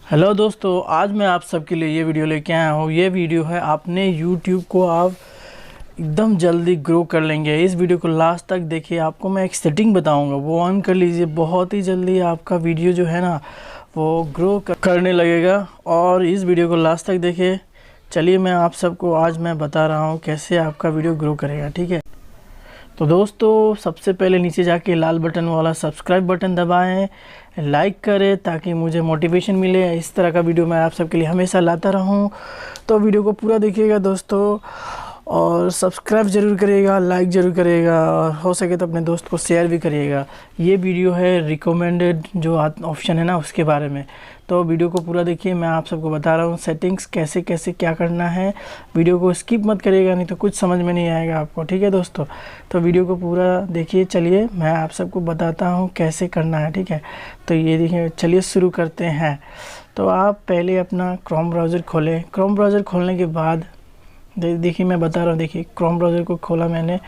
Hello दोस्तों, आज मैं आप सबके लिए ये वीडियो लेके आया हूँ। ये वीडियो है आपने YouTube को आप एकदम जल्दी ग्रो कर लेंगे। इस वीडियो को लास्ट तक देखिए, आपको मैं एक सेटिंग बताऊंगा, वो ऑन कर लीजिए। बहुत ही जल्दी आपका वीडियो जो है ना वो ग्रो करने लगेगा। और इस वीडियो को लास्ट तक देखिए। चलिए मैं आप सबको आज मैं बता रहा हूँ कैसे आपका वीडियो ग्रो करेगा, ठीक है। तो दोस्तों, सबसे पहले नीचे जाके लाल बटन वाला सब्सक्राइब बटन दबाएं, लाइक करें ताकि मुझे मोटिवेशन मिले। इस तरह का वीडियो मैं आप सबके लिए हमेशा लाता रहूं। तो वीडियो को पूरा देखिएगा दोस्तों, और सब्सक्राइब ज़रूर करिएगा, लाइक ज़रूर करिएगा, और हो सके तो अपने दोस्त को शेयर भी करिएगा। ये वीडियो है रिकमेंडेड जो ऑप्शन है ना उसके बारे में। तो वीडियो को पूरा देखिए, मैं आप सबको बता रहा हूँ सेटिंग्स कैसे कैसे क्या करना है। वीडियो को स्किप मत करिएगा, नहीं तो कुछ समझ में नहीं आएगा आपको, ठीक है दोस्तों। तो वीडियो को पूरा देखिए। चलिए मैं आप सबको बताता हूँ कैसे करना है, ठीक है। तो ये देखिए, चलिए शुरू करते हैं। तो आप पहले अपना क्रोम ब्राउज़र खोलें। क्रोम ब्राउज़र खोलने के बाद देखिए मैं बता रहा हूँ, देखिए क्रोम ब्राउज़र को खोला मैंने।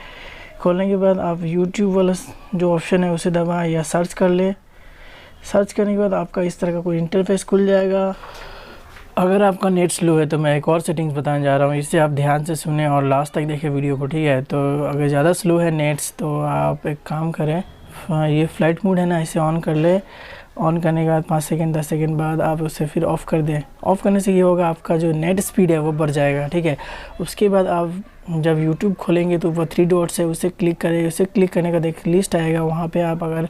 खोलने के बाद आप यूट्यूब वाला जो ऑप्शन है उसे दबाएं या सर्च कर ले। सर्च करने के बाद आपका इस तरह का कोई इंटरफेस खुल जाएगा। अगर आपका नेट स्लो है तो मैं एक और सेटिंग्स बताने जा रहा हूँ, इससे आप ध्यान से सुने और लास्ट तक देखें वीडियो को, ठीक है। तो अगर ज़्यादा स्लो है नेट्स तो आप एक काम करें, ये फ्लाइट मोड है ना, इसे ऑन कर ले। ऑन करने के बाद 5 सेकंड 10 सेकंड बाद आप उसे फिर ऑफ़ कर दें। ऑफ़ करने से ये होगा, आपका जो नेट स्पीड है वो बढ़ जाएगा, ठीक है। उसके बाद आप जब YouTube खोलेंगे तो ऊपर 3 डॉट्स है, उसे क्लिक करें। उसे क्लिक करने का देख लिस्ट आएगा, वहाँ पे आप अगर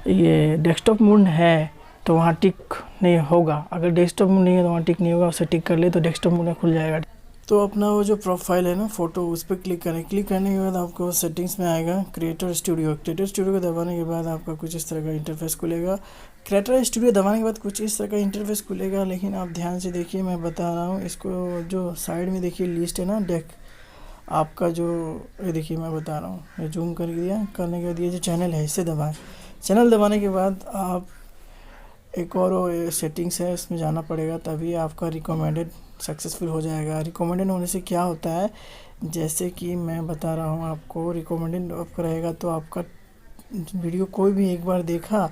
ये डेस्कटॉप मोड है तो वहाँ टिक नहीं होगा। अगर डेस्कटॉप मोड नहीं है तो वहाँ टिक नहीं होगा, उसे टिक कर ले तो डेस्कटॉप मोड में खुल जाएगा। तो अपना वो जो प्रोफाइल है ना फ़ोटो, उस पर क्लिक करें। क्लिक करने के बाद आपको सेटिंग्स में आएगा क्रिएटर स्टूडियो। क्रिएटर स्टूडियो को दबाने के बाद आपका कुछ इस तरह का इंटरफेस खुलेगा। क्रिएटर स्टूडियो दबाने के बाद कुछ इस तरह का इंटरफेस खुलेगा, लेकिन आप ध्यान से देखिए, मैं बता रहा हूँ। इसको जो साइड में देखिए लिस्ट है ना, डेक आपका जो, ये देखिए मैं बता रहा हूँ, ये जूम कर दिया। करने के बाद ये जो चैनल है इसे दबाएँ। चैनल दबाने के बाद आप एक और सेटिंग्स है, इसमें जाना पड़ेगा, तभी आपका रिकमेंडेड सक्सेसफुल हो जाएगा। रिकमेंडेड होने से क्या होता है, जैसे कि मैं बता रहा हूँ आपको, रिकमेंडेड आपका रहेगा तो आपका वीडियो कोई भी एक बार देखा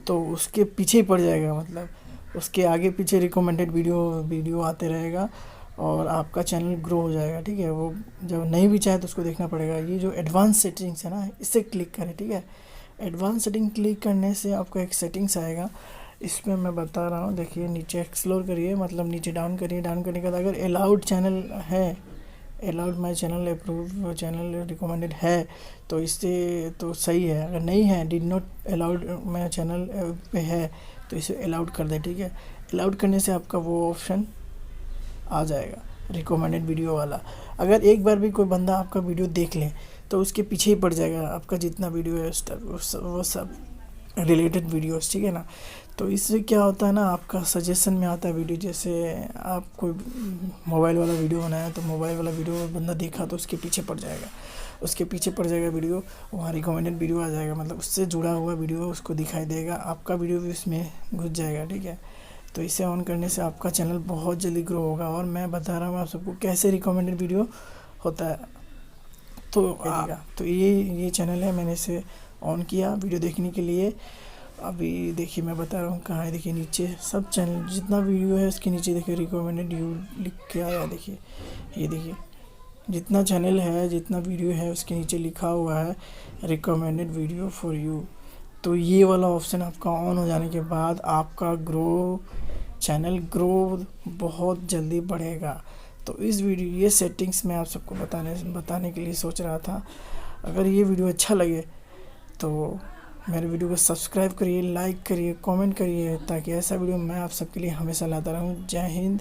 तो उसके पीछे ही पड़ जाएगा, मतलब उसके आगे पीछे रिकमेंडेड वीडियो आते रहेगा और आपका चैनल ग्रो हो जाएगा, ठीक है। वो जब नहीं भी चाहे तो उसको देखना पड़ेगा। ये जो एडवांस सेटिंग्स है ना, इसे क्लिक करें, ठीक है। एडवांस सेटिंग क्लिक करने से आपका एक सेटिंग्स आएगा, इसमें मैं बता रहा हूँ। देखिए नीचे एक्सप्लोर करिए, मतलब नीचे डाउन करिए। डाउन करने के बाद अगर अलाउड चैनल है, allowed my channel, approve channel, recommended है तो इससे तो सही है। अगर नहीं है, did not allowed my channel पे है तो इसे अलाउड कर दे, ठीक है। अलाउड करने से आपका वो ऑप्शन आ जाएगा रिकमेंडेड वीडियो वाला। अगर एक बार भी कोई बंदा आपका वीडियो देख ले तो उसके पीछे ही पड़ जाएगा आपका जितना वीडियो है वो सब रिलेटेड वीडियोस, ठीक है ना। तो इससे क्या होता है ना, आपका सजेशन में आता है वीडियो। जैसे आप कोई मोबाइल वाला वीडियो बनाया तो मोबाइल वाला वीडियो बंदा देखा तो उसके पीछे पड़ जाएगा, उसके पीछे पड़ जाएगा वीडियो, वहाँ रिकमेंडेड वीडियो आ जाएगा, मतलब उससे जुड़ा हुआ वीडियो उसको दिखाई देगा, आपका वीडियो भी उसमें घुस जाएगा, ठीक है। तो इसे ऑन करने से आपका चैनल बहुत जल्दी ग्रो होगा। और मैं बता रहा हूँ आप सबको कैसे रिकमेंडेड वीडियो होता है। तो ये चैनल है, मैंने इसे ऑन किया वीडियो देखने के लिए। अभी देखिए मैं बता रहा हूँ कहाँ है, देखिए नीचे सब चैनल जितना वीडियो है उसके नीचे देखिए रिकमेंडेड यू लिख के आया। देखिए ये देखिए जितना चैनल है, जितना वीडियो है उसके नीचे लिखा हुआ है रिकमेंडेड वीडियो फॉर यू। तो ये वाला ऑप्शन आपका ऑन हो जाने के बाद आपका चैनल ग्रो बहुत जल्दी बढ़ेगा। तो इस वीडियो ये सेटिंग्स मैं आप सबको बताने के लिए सोच रहा था। अगर ये वीडियो अच्छा लगे तो मेरे वीडियो को सब्सक्राइब करिए, लाइक करिए, कमेंट करिए, ताकि ऐसा वीडियो मैं आप सबके लिए हमेशा लाता रहूँ। जय हिंद।